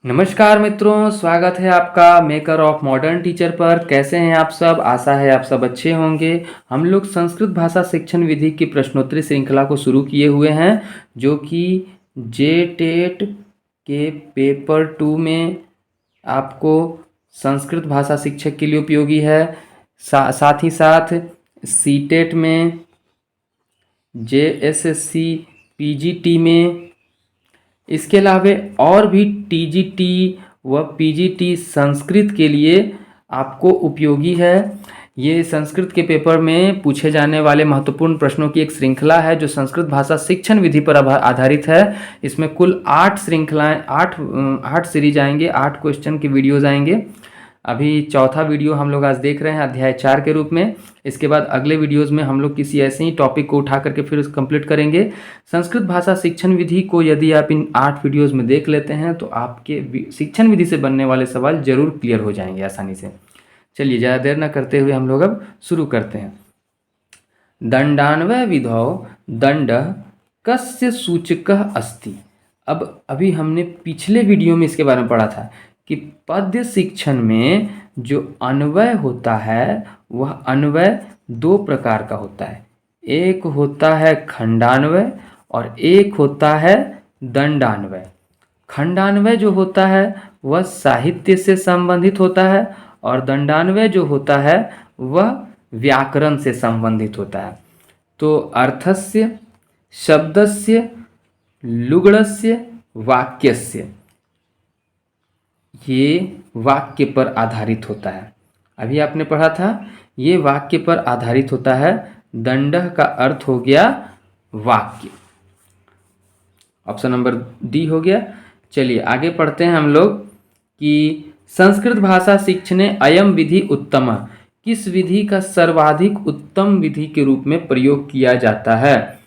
नमस्कार मित्रों, स्वागत है आपका मेकर ऑफ मॉडर्न टीचर पर। कैसे हैं आप सब? आशा है आप सब अच्छे होंगे। हम लोग संस्कृत भाषा शिक्षण विधि की प्रश्नोत्तरी श्रृंखला को शुरू किए हुए हैं, जो कि जे टेट के पेपर 2 में आपको संस्कृत भाषा शिक्षक के लिए उपयोगी है। साथ ही साथ सी टेट में, JSSC PGT में, इसके अलावा और भी TGT व PGT संस्कृत के लिए आपको उपयोगी है। ये संस्कृत के पेपर में पूछे जाने वाले महत्वपूर्ण प्रश्नों की एक श्रृंखला है जो संस्कृत भाषा शिक्षण विधि पर आधारित है। इसमें कुल 8 श्रृंखलाएं, 8 सीरीज आएंगे, 8 क्वेश्चन के वीडियोज़ आएंगे। अभी चौथा वीडियो हम लोग आज देख रहे हैं अध्याय 4 के रूप में। इसके बाद अगले वीडियोस में हम लोग किसी ऐसे ही टॉपिक को उठा करके फिर कंप्लीट करेंगे। संस्कृत भाषा शिक्षण विधि को यदि आप इन 8 वीडियोस में देख लेते हैं तो आपके शिक्षण विधि से बनने वाले सवाल जरूर क्लियर हो जाएंगे आसानी से। चलिए ज़्यादा देर न करते हुए हम लोग अब शुरू करते हैं। दंडान्वय विधौ दंड कस्य सूचकः अस्ति। अब अभी हमने पिछले वीडियो में इसके बारे में पढ़ा था कि पद्य शिक्षण में जो अन्वय होता है वह अन्वय 2 प्रकार का होता है। एक होता है खंडान्वय और एक होता है दंडान्वय। खंडान्वय जो होता है वह साहित्य से संबंधित होता है और दंडान्वय जो होता है वह व्याकरण से संबंधित होता है। तो अर्थस्य, शब्दस्य, लुगड़स्य, वाक्यस्य, ये वाक्य पर आधारित होता है। अभी आपने पढ़ा था ये वाक्य पर आधारित होता है। दंडः का अर्थ हो गया वाक्य। ऑप्शन नंबर डी हो गया। चलिए आगे पढ़ते हैं हम लोग कि संस्कृत भाषा शिक्षणे अयम विधि उत्तम, किस विधि का सर्वाधिक उत्तम विधि के रूप में प्रयोग किया जाता है।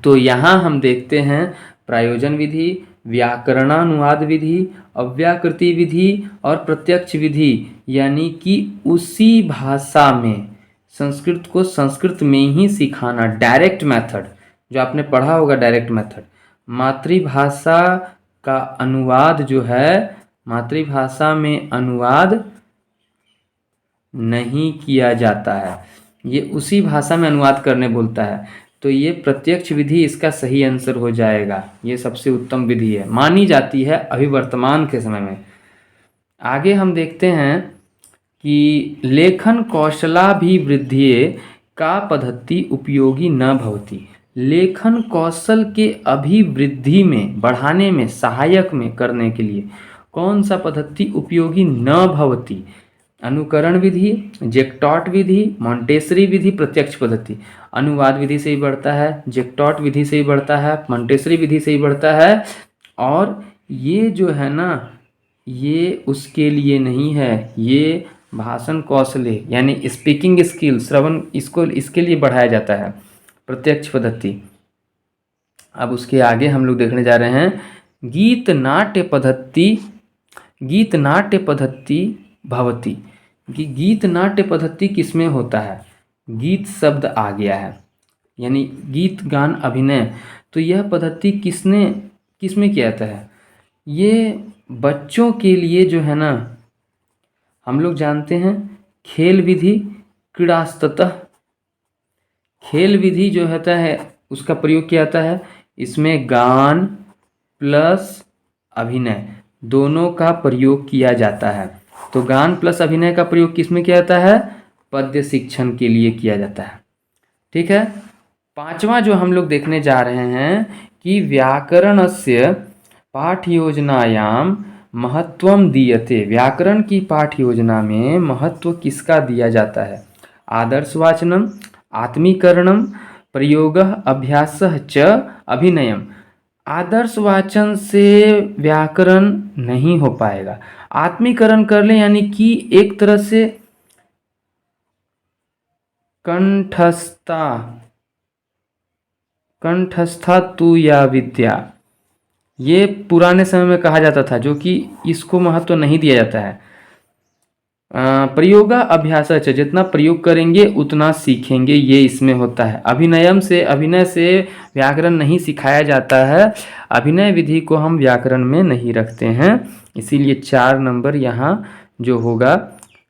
तो यहाँ हम देखते हैं प्रयोजन विधि, व्याकरणानुवाद विधि, अव्याकृति विधि और प्रत्यक्ष विधि, यानी कि उसी भाषा में संस्कृत को संस्कृत में ही सिखाना। डायरेक्ट मेथड जो आपने पढ़ा होगा, डायरेक्ट मेथड। मातृभाषा का अनुवाद जो है, मातृभाषा में अनुवाद नहीं किया जाता है, ये उसी भाषा में अनुवाद करने बोलता है। तो ये प्रत्यक्ष विधि इसका सही आंसर हो जाएगा। ये सबसे उत्तम विधि है, मानी जाती है अभी वर्तमान के समय में। आगे हम देखते हैं कि लेखन कौशलाभिवृद्धिये का पद्धति उपयोगी न भवति। लेखन कौशल के अभिवृद्धि में, बढ़ाने में, सहायक में करने के लिए कौन सा पद्धति उपयोगी न भवति। अनुकरण विधि, जेक्टॉट विधि, मॉन्टेसरी विधि, प्रत्यक्ष पद्धति। अनुवाद विधि से ही बढ़ता है, जेक्टॉट विधि से ही बढ़ता है, मॉन्टेसरी विधि से ही बढ़ता है। और ये जो है ना, ये उसके लिए नहीं है, ये भाषण कौशल यानी स्पीकिंग स्किल, श्रवण, इसको इसके लिए बढ़ाया जाता है प्रत्यक्ष पद्धति। अब उसके आगे हम लोग देखने जा रहे हैं गीत नाट्य पद्धति। गीत नाट्य पद्धति भवति, कि गीत नाट्य पद्धति किसमें होता है। गीत शब्द आ गया है, यानी गीत गान अभिनय। तो यह पद्धति किसमें किया जाता है। ये बच्चों के लिए जो है ना, हम लोग जानते हैं खेल विधि, क्रीड़ास्ततः खेल विधि जो होता है उसका प्रयोग किया जाता है। इसमें गान प्लस अभिनय दोनों का प्रयोग किया जाता है। तो गान प्लस अभिनय का प्रयोग किसमें किया जाता है, पद्य शिक्षण के लिए किया जाता है। ठीक है। पांचवा जो हम लोग देखने जा रहे हैं कि व्याकरणस्य पाठ योजनायाम महत्वम दीयते। व्याकरण की पाठ योजना में महत्व किसका दिया जाता है। आदर्शवाचनम, आत्मीकरणम, प्रयोगः, अभ्यासः च अभिनयम। आदर्श वाचन से व्याकरण नहीं हो पाएगा। आत्मीकरण कर ले, यानी कि एक तरह से कंठस्था तू या विद्या, ये पुराने समय में कहा जाता था, जो कि इसको महत्व नहीं दिया जाता है। प्रयोगा अभ्यास, अच्छा जितना प्रयोग करेंगे उतना सीखेंगे, ये इसमें होता है। अभिनय से व्याकरण नहीं सिखाया जाता है, अभिनय विधि को हम व्याकरण में नहीं रखते हैं, इसीलिए 4 नंबर यहाँ जो होगा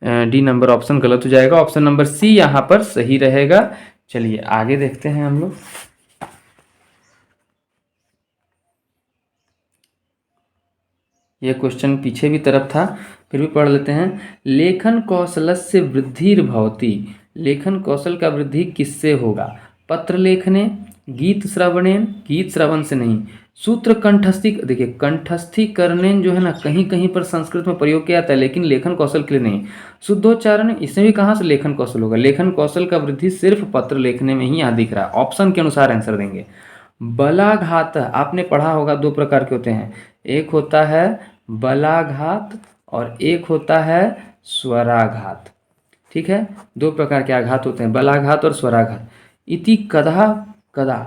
डी नंबर ऑप्शन गलत हो जाएगा, ऑप्शन नंबर सी यहाँ पर सही रहेगा। चलिए आगे देखते हैं हम लोग। ये क्वेश्चन पीछे भी तरफ था, फिर भी पढ़ लेते हैं। लेखन कौशलस्य वृद्धिर्भवति, लेखन कौशल का वृद्धि किससे होगा? पत्र लेखने, गीत श्रवणेन, गीत श्रवण से नहीं, सूत्र कंठस्थी, देखिए कंठस्थीकरणेन जो है ना कहीं कहीं पर संस्कृत में प्रयोग किया जाता है, लेकिन लेखन कौशल के लिए नहीं। शुद्धोच्चारण, इसमें भी कहाँ से लेखन कौशल होगा? लेखन कौशल का वृद्धि सिर्फ पत्र लेखने में ही यहाँ दिख रहा है, ऑप्शन के अनुसार आंसर देंगे। बलाघात, आपने पढ़ा होगा 2 प्रकार के होते हैं, एक होता है बलाघात और एक होता है स्वराघात, ठीक है, 2 प्रकार के आघात होते हैं, बलाघात और स्वराघात। इति कदा, कदा,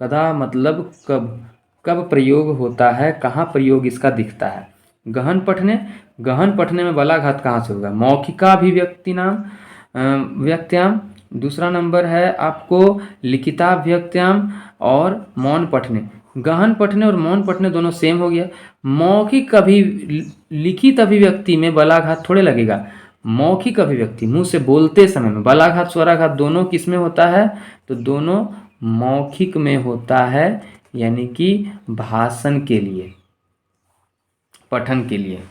कदा मतलब कब, कब प्रयोग होता है, कहाँ प्रयोग इसका दिखता है? गहन पठने, गहन पठने में बलाघात कहाँ से होगा? मौखिकाभिव्यक्ति नाम व्यक्त्याम, दूसरा नंबर है आपको लिखिताभिव्यक्त्याम और मौन पठने। गहन पठने और मौन पठने दोनों सेम हो गया। मौखिक लिखित अभिव्यक्ति में बलाघात थोड़े लगेगा, मौखिक अभिव्यक्ति मुंह से बोलते समय में बलाघात स्वराघात दोनों किस में होता है? तो दोनों मौखिक में होता है, यानी कि भाषण के लिए, पठन के लिए।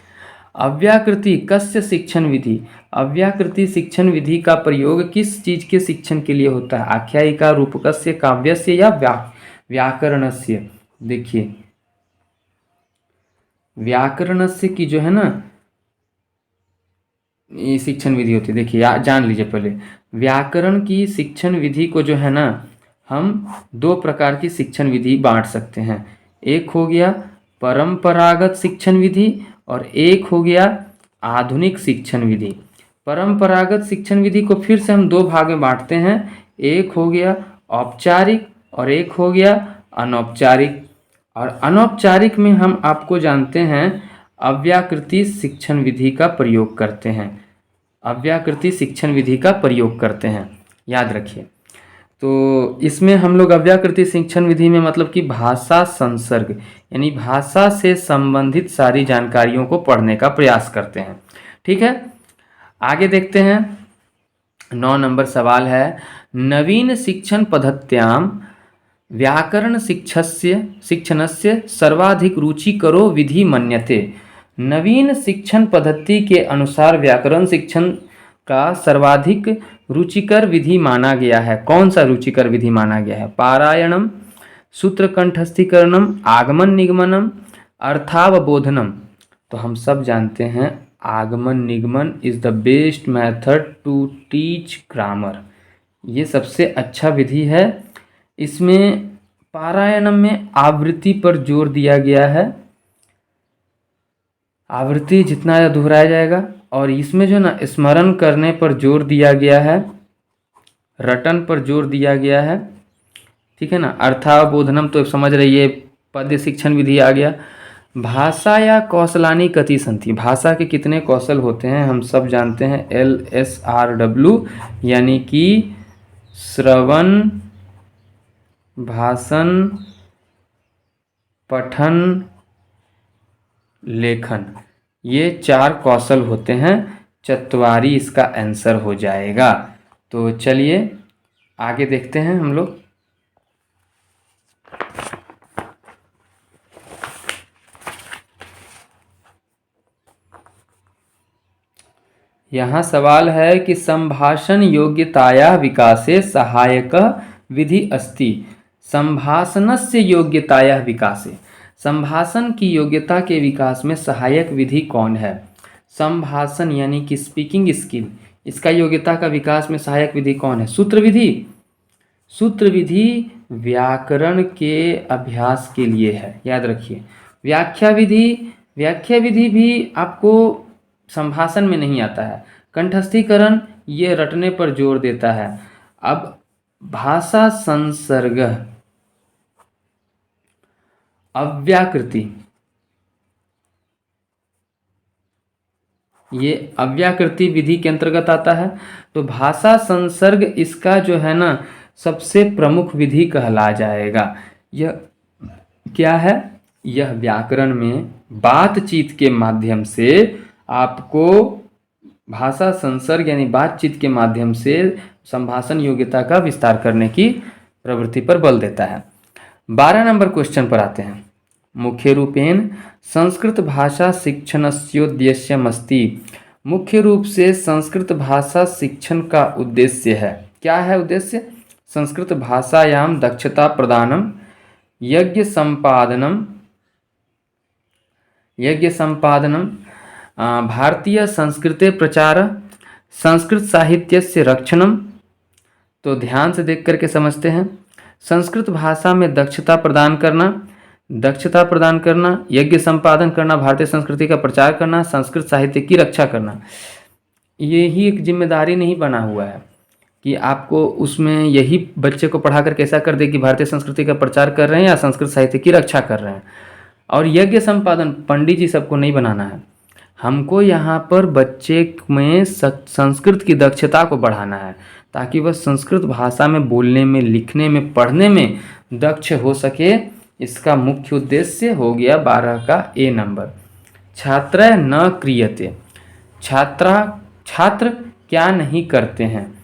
अव्याकृति कस्य शिक्षण विधि, अव्याकृति शिक्षण विधि का प्रयोग किस चीज के शिक्षण के लिए होता है? आख्यायिका, रूपकस्य, काव्यस्य या व्याकरणस्य? देखिए व्याकरणस्य की जो है ना ये शिक्षण विधि होती है, देखिए जान लीजिए पहले, व्याकरण की शिक्षण विधि को जो है ना हम 2 प्रकार की शिक्षण विधि बांट सकते हैं, एक हो गया परंपरागत शिक्षण विधि और एक हो गया आधुनिक शिक्षण विधि। परंपरागत शिक्षण विधि को फिर से हम 2 भाग में बांटते हैं, एक हो गया औपचारिक और एक हो गया अनौपचारिक। और अनौपचारिक में हम आपको जानते हैं अव्याकृति शिक्षण विधि का प्रयोग करते हैं, अव्याकृति शिक्षण विधि का प्रयोग करते हैं, याद रखिए। तो इसमें हम लोग अव्याकृति शिक्षण विधि में मतलब कि भाषा संसर्ग यानी भाषा से संबंधित सारी जानकारियों को पढ़ने का प्रयास करते हैं, ठीक है। आगे देखते हैं, 9 नंबर सवाल है, नवीन शिक्षण पद्धत्याम व्याकरण शिक्षणस्य सर्वाधिक रुचिकरो विधि मन्यते। नवीन शिक्षण पद्धति के अनुसार व्याकरण शिक्षण का सर्वाधिक रुचिकर विधि माना गया है। कौन सा रुचिकर विधि माना गया है? पारायणम, सूत्र कंठस्थीकरणम, आगमन निगमनम, अर्थावबोधनम। तो हम सब जानते हैं आगमन निगमन is the best method to teach grammar, ये सबसे अच्छा विधि है। इसमें पारायणम में आवृत्ति पर जोर दिया गया है, आवृत्ति जितना ज़्यादा दोहराया जाएगा, और इसमें जो ना स्मरण करने पर जोर दिया गया है, रटन पर जोर दिया गया है, ठीक है ना। अर्थावबोधनम तो समझ रहिए पद्य शिक्षण विधि आ गया। भाषा या कौशलानी कति संति, भाषा के कितने कौशल होते हैं हम सब जानते हैं, LSRW, यानी कि श्रवण, भाषण, पठन, लेखन, ये 4 कौशल होते हैं, चतवारी इसका आंसर हो जाएगा। तो चलिए आगे देखते हैं हम लोग। यहाँ सवाल है कि संभाषण योग्यताया विकासे सहायक विधि अस्ति। संभाषणस्य योग्यताया विकासे, संभाषण की योग्यता के विकास में सहायक विधि कौन है? संभाषण यानी कि स्पीकिंग स्किल, इसका योग्यता का विकास में सहायक विधि कौन है? सूत्र विधि, सूत्र विधि व्याकरण के अभ्यास के लिए है, याद रखिए। व्याख्या विधि, व्याख्या विधि भी आपको संभाषण में नहीं आता है। कंठस्थीकरण ये रटने पर जोर देता है। अब भाषा संसर्ग, अव्याकृति, ये अव्याकृति विधि के अंतर्गत आता है। तो भाषा संसर्ग इसका जो है ना सबसे प्रमुख विधि कहला जाएगा। यह क्या है? यह व्याकरण में बातचीत के माध्यम से आपको भाषा संसर्ग यानी बातचीत के माध्यम से संभाषण योग्यता का विस्तार करने की प्रवृत्ति पर बल देता है। 12 नंबर क्वेश्चन पर आते हैं। मुख्य रूपेण संस्कृत भाषा शिक्षणस्योद्देश्यमस्ति। मुख्य रूप से संस्कृत भाषा शिक्षण का उद्देश्य है। क्या है उद्देश्य? संस्कृत भाषायां दक्षता प्रदानम यज्ञ संपादनम भारतीय संस्कृते प्रचार संस्कृत साहित्यस्य रक्षणम। तो ध्यान से देख करके समझते हैं। संस्कृत भाषा में दक्षता प्रदान करना, यज्ञ संपादन करना, भारतीय संस्कृति का प्रचार करना, संस्कृत साहित्य की रक्षा करना। ये ही एक जिम्मेदारी नहीं बना हुआ है कि आपको उसमें यही बच्चे को पढ़ा कर कैसा कर दे कि भारतीय संस्कृति का प्रचार कर रहे हैं या संस्कृत साहित्य की रक्षा कर रहे हैं। और यज्ञ संपादन पंडित जी सबको नहीं बनाना है, हमको यहाँ पर बच्चे में संस्कृत की दक्षता को बढ़ाना है ताकि वह संस्कृत भाषा में बोलने में, लिखने में, पढ़ने में दक्ष हो सके। इसका मुख्य उद्देश्य हो गया 12 का ए नंबर। छात्र न क्रियते, छात्र क्या नहीं करते हैं?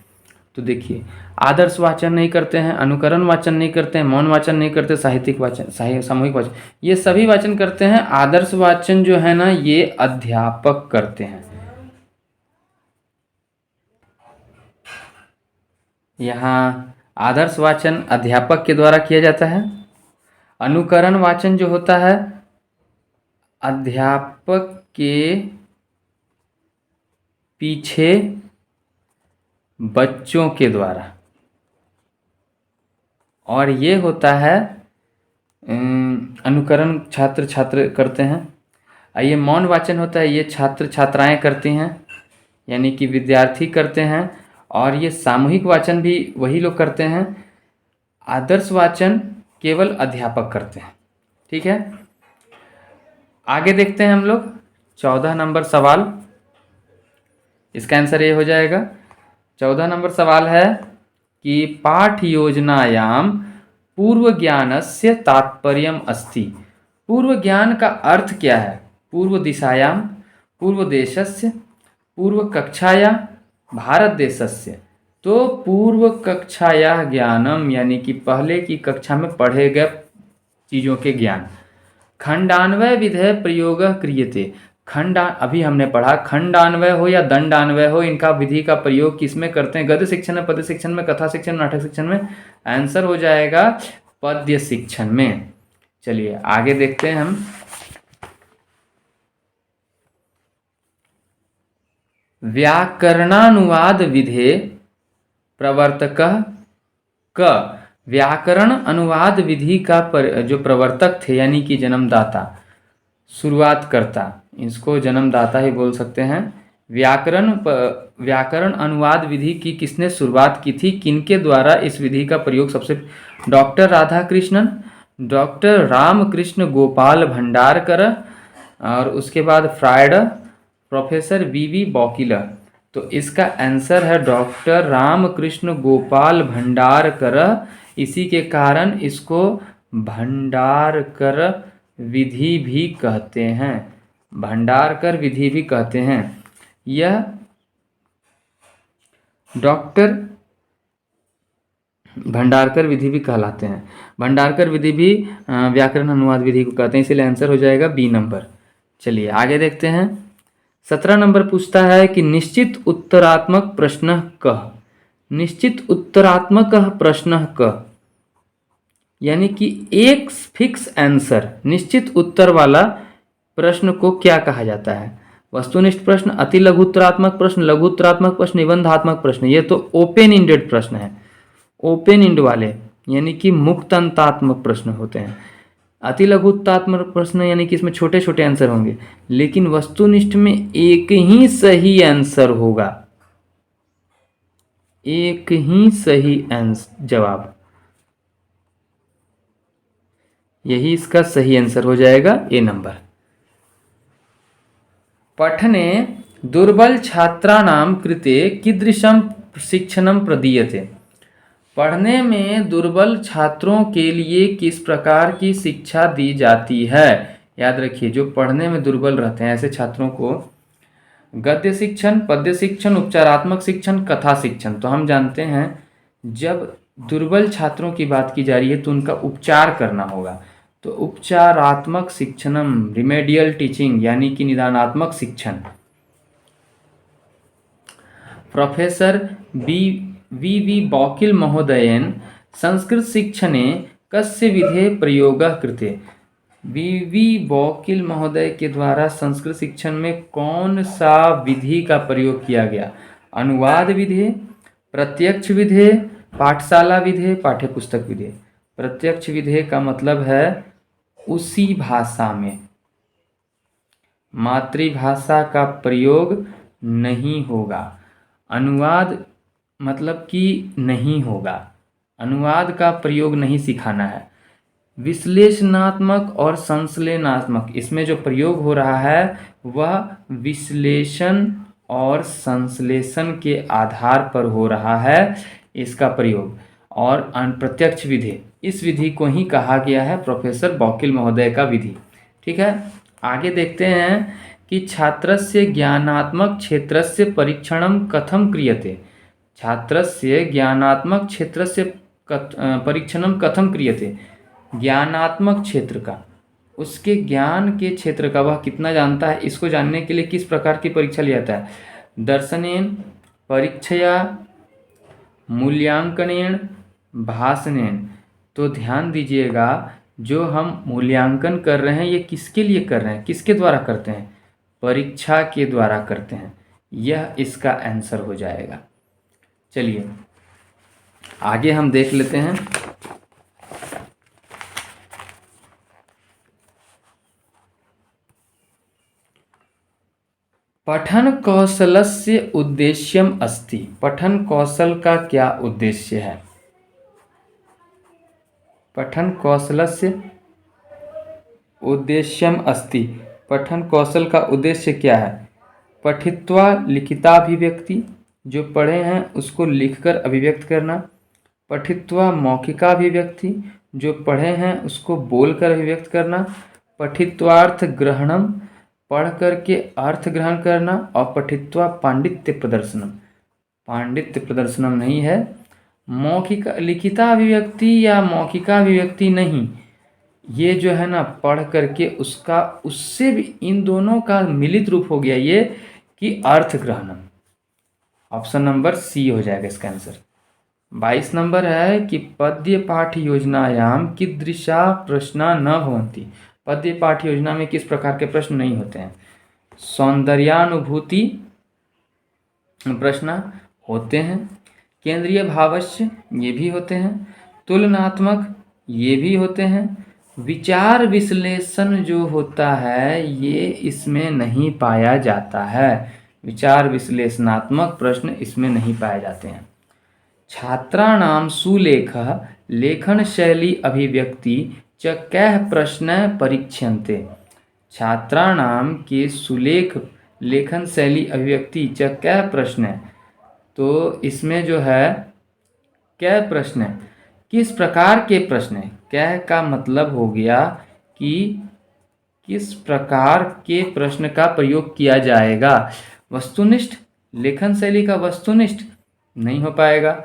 तो देखिए, आदर्श वाचन नहीं करते हैं, अनुकरण वाचन नहीं करते हैं, मौन वाचन नहीं करते, साहित्यिक वाचन, सामूहिक वाचन, ये सभी वाचन करते हैं। आदर्श वाचन जो है ना ये अध्यापक करते हैं। यहाँ आदर्श वाचन अध्यापक के द्वारा किया जाता है। अनुकरण वाचन जो होता है अध्यापक के पीछे बच्चों के द्वारा, और ये होता है अनुकरण छात्र करते हैं। ये मौन वाचन होता है, ये छात्र छात्राएं करती हैं यानी कि विद्यार्थी करते हैं। और ये सामूहिक वाचन भी वही लोग करते हैं। आदर्श वाचन केवल अध्यापक करते हैं। ठीक है, आगे देखते हैं हम लोग 14 नंबर सवाल। इसका आंसर ये हो जाएगा। 14 नंबर सवाल है कि पाठ योजनायाम पूर्व ज्ञानस्य तात्पर्यम अस्ति। पूर्व ज्ञान का अर्थ क्या है? पूर्व दिशायाम, पूर्व देशस्य, पूर्व कक्षाया, भारत देशस्य। तो पूर्व कक्षाया ज्ञानम यानी कि पहले की कक्षा में पढ़े गए चीज़ों के ज्ञान। खंडान्वय विधेय प्रयोग क्रियते। अभी हमने पढ़ा खंडान्वय हो या दंडान्वय हो, इनका विधि का प्रयोग किसमें करते हैं? गद्य शिक्षण में, पद्य शिक्षण में, कथा शिक्षण में, नाटक शिक्षण में। आंसर हो जाएगा पद्य शिक्षण में। चलिए आगे देखते हैं हम। व्याकरणानुवाद विधे प्रवर्तक क। व्याकरण अनुवाद विधि का जो प्रवर्तक थे यानी कि जन्मदाता, शुरुआत करता, इसको जन्मदाता ही बोल सकते हैं। व्याकरण अनुवाद विधि की किसने शुरुआत की थी? किनके द्वारा इस विधि का प्रयोग सबसे? डॉक्टर राधाकृष्णन, डॉक्टर रामकृष्ण गोपाल भंडारकर, और उसके बाद फ्रायड, प्रोफेसर वी बॉकिलर। तो इसका आंसर है डॉक्टर रामकृष्ण गोपाल भंडारकर। इसी के कारण इसको भंडारकर विधि भी कहते हैं। भंडारकर विधि भी कहते हैं। यह डॉक्टर भंडारकर विधि भी कहलाते हैं। भंडारकर विधि भी व्याकरण अनुवाद विधि को कहते हैं, इसलिए आंसर हो जाएगा बी नंबर। चलिए आगे देखते हैं। 17 नंबर पूछता है कि निश्चित उत्तरात्मक प्रश्न कः। निश्चित उत्तरात्मक प्रश्न कः यानी कि एक फिक्स आंसर, निश्चित उत्तर वाला प्रश्न को क्या कहा जाता है? वस्तुनिष्ठ प्रश्न, अति लघु उत्तरात्मक प्रश्न, लघु उत्तरात्मक प्रश्न, निबंधात्मक प्रश्न। ये तो ओपन इंडेड प्रश्न है। ओपन इंड वाले यानी कि मुक्त अंतात्मक प्रश्न होते हैं। अति लघु उत्तरात्मक प्रश्न यानी कि इसमें छोटे छोटे आंसर होंगे, लेकिन वस्तुनिष्ठ में एक ही सही आंसर होगा, एक ही सही जवाब। यही इसका सही आंसर हो जाएगा ए नंबर। पठने दुर्बल छात्राणां कृते कीदृशं शिक्षणं प्रदीयते। पढ़ने में दुर्बल छात्रों के लिए किस प्रकार की शिक्षा दी जाती है। याद रखिए, जो पढ़ने में दुर्बल रहते हैं ऐसे छात्रों को गद्य शिक्षण, पद्य शिक्षण, उपचारात्मक शिक्षण, कथा शिक्षण। तो हम जानते हैं जब दुर्बल छात्रों की बात की जा रही है तो उनका उपचार करना होगा। तो उपचारात्मक शिक्षणम, रिमेडियल टीचिंग यानी कि निदानात्मक शिक्षण। प्रोफेसर वी बौकिल महोदयेन संस्कृतशिक्षणे कस्य विधे प्रयोगः कृते। वी बौकिल महोदय के द्वारा संस्कृत शिक्षण में कौन सा विधि का प्रयोग किया गया। अनुवाद विधि, प्रत्यक्ष विधि, पाठशाला विधि, पाठ्यपुस्तक विधि। प्रत्यक्ष विधि का मतलब है उसी भाषा में, मातृभाषा का प्रयोग नहीं होगा। अनुवाद मतलब कि नहीं होगा, अनुवाद का प्रयोग नहीं सिखाना है। विश्लेषणात्मक और संश्लेषणात्मक, इसमें जो प्रयोग हो रहा है वह विश्लेषण और संश्लेषण के आधार पर हो रहा है इसका प्रयोग। और प्रत्यक्ष विधि, इस विधि को ही कहा गया है प्रोफेसर बौकिल महोदय का विधि। ठीक है, आगे देखते हैं कि छात्रस्य ज्ञानात्मक क्षेत्रस्य परीक्षणं कथं क्रियते। छात्रस्य ज्ञानात्मक क्षेत्रस्य परीक्षणं कथं क्रियते। ज्ञानात्मक क्षेत्र का, उसके ज्ञान के क्षेत्र का, वह कितना जानता है, इसको जानने के लिए किस प्रकार की परीक्षा लिया जाता है। दर्शनेन, परीक्षया, मूल्यांकनेन, भाषणेन। तो ध्यान दीजिएगा, जो हम मूल्यांकन कर रहे हैं ये किसके लिए कर रहे हैं, किसके द्वारा करते हैं, परीक्षा के द्वारा करते हैं। यह इसका आंसर हो जाएगा। चलिए आगे हम देख लेते हैं। पठन कौशलस्य उद्देश्यम अस्ति। पठन कौशल का क्या उद्देश्य है। पठन कौशलस्य उद्देश्यम अस्ति। पठन कौशल का उद्देश्य क्या है। पठित्वा लिखिताभिव्यक्ति, जो पढ़े हैं उसको लिखकर अभिव्यक्त करना। पठित्वा मौखिकाभिव्यक्ति, जो पढ़े हैं उसको बोलकर अभिव्यक्त करना। पठित्वार्थ ग्रहणम, पढ़ करके अर्थ ग्रहण करना। और पठित्वा पांडित्य प्रदर्शनम, पांडित्य प्रदर्शनम नहीं है, मौखिक लिखिताभिव्यक्ति या मौखिकाभिव्यक्ति नहीं, ये जो है ना पढ़ करके उसका, उससे भी इन दोनों का मिलित रूप हो गया ये कि अर्थ ग्रहणम। ऑप्शन नंबर सी हो जाएगा इसका आंसर। 22 नंबर है कि पद्य पाठ योजनायाम कीदृशा प्रश्ना न भवन्ति। पद्य पाठ योजना में किस प्रकार के प्रश्न नहीं होते हैं। सौंदर्यानुभूति प्रश्न होते हैं, केंद्रीय भावस्य ये भी होते हैं, तुलनात्मक ये भी होते हैं, विचार विश्लेषण जो होता है ये इसमें नहीं पाया जाता है। विचार विश्लेषणात्मक प्रश्न इसमें नहीं पाए जाते हैं। छात्राणां सुलेखः लेखन शैली अभिव्यक्ति च कैः प्रश्नः परीक्ष्यन्ते। छात्राणां के सुलेख लेखन शैली अभिव्यक्ति च कैः प्रश्न। तो इसमें जो है कै प्रश्न, किस प्रकार के प्रश्न। कैः का मतलब हो गया कि किस प्रकार के प्रश्न का प्रयोग किया जाएगा। वस्तुनिष्ठ, लेखन शैली का वस्तुनिष्ठ नहीं हो पाएगा।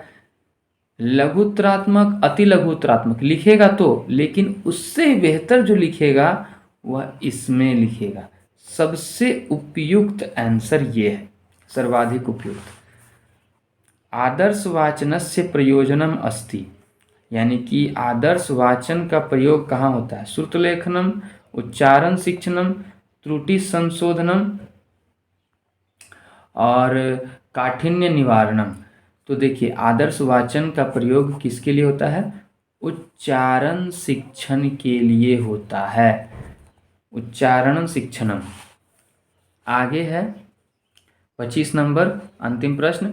लघुत्रात्मक, अति लघुत्रात्मक लिखेगा तो, लेकिन उससे बेहतर जो लिखेगा वह इसमें लिखेगा। सबसे उपयुक्त आंसर ये है, सर्वाधिक उपयुक्त। आदर्श वाचनस्य प्रयोजनम अस्ति, यानी कि आदर्श वाचन का प्रयोग कहाँ होता है। श्रुतलेखनम, उच्चारण शिक्षणम, त्रुटि संशोधनम और काठिन्य निवारणम। तो देखिए आदर्श वाचन का प्रयोग किसके लिए होता है, उच्चारण शिक्षण के लिए होता है, उच्चारण शिक्षणम। आगे है 25 नंबर अंतिम प्रश्न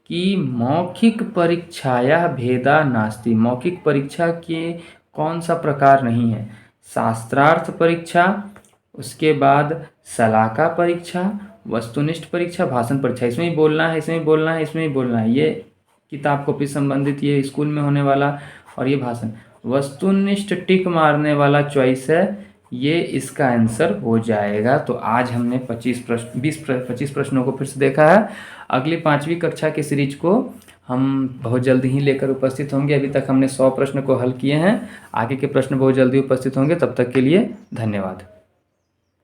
कि मौखिक परीक्षाया भेदा नास्ति। मौखिक परीक्षा के कौन सा प्रकार नहीं है। शास्त्रार्थ परीक्षा, उसके बाद शलाका परीक्षा वस्तुनिष्ठ परीक्षा, भाषण परीक्षा, इसमें ही बोलना है, इसमें ही बोलना है, इसमें ही बोलना है। ये किताब कॉपी संबंधित, ये स्कूल में होने वाला, और ये भाषण। वस्तुनिष्ठ टिक मारने वाला चॉइस है, ये इसका आंसर हो जाएगा। तो आज हमने 25 प्रश्नों को फिर से देखा है। अगली 5वीं कक्षा की सीरीज को हम बहुत जल्दी ही लेकर उपस्थित होंगे। अभी तक हमने 100 प्रश्न को हल किए हैं, आगे के प्रश्न बहुत जल्दी उपस्थित होंगे। तब तक के लिए धन्यवाद।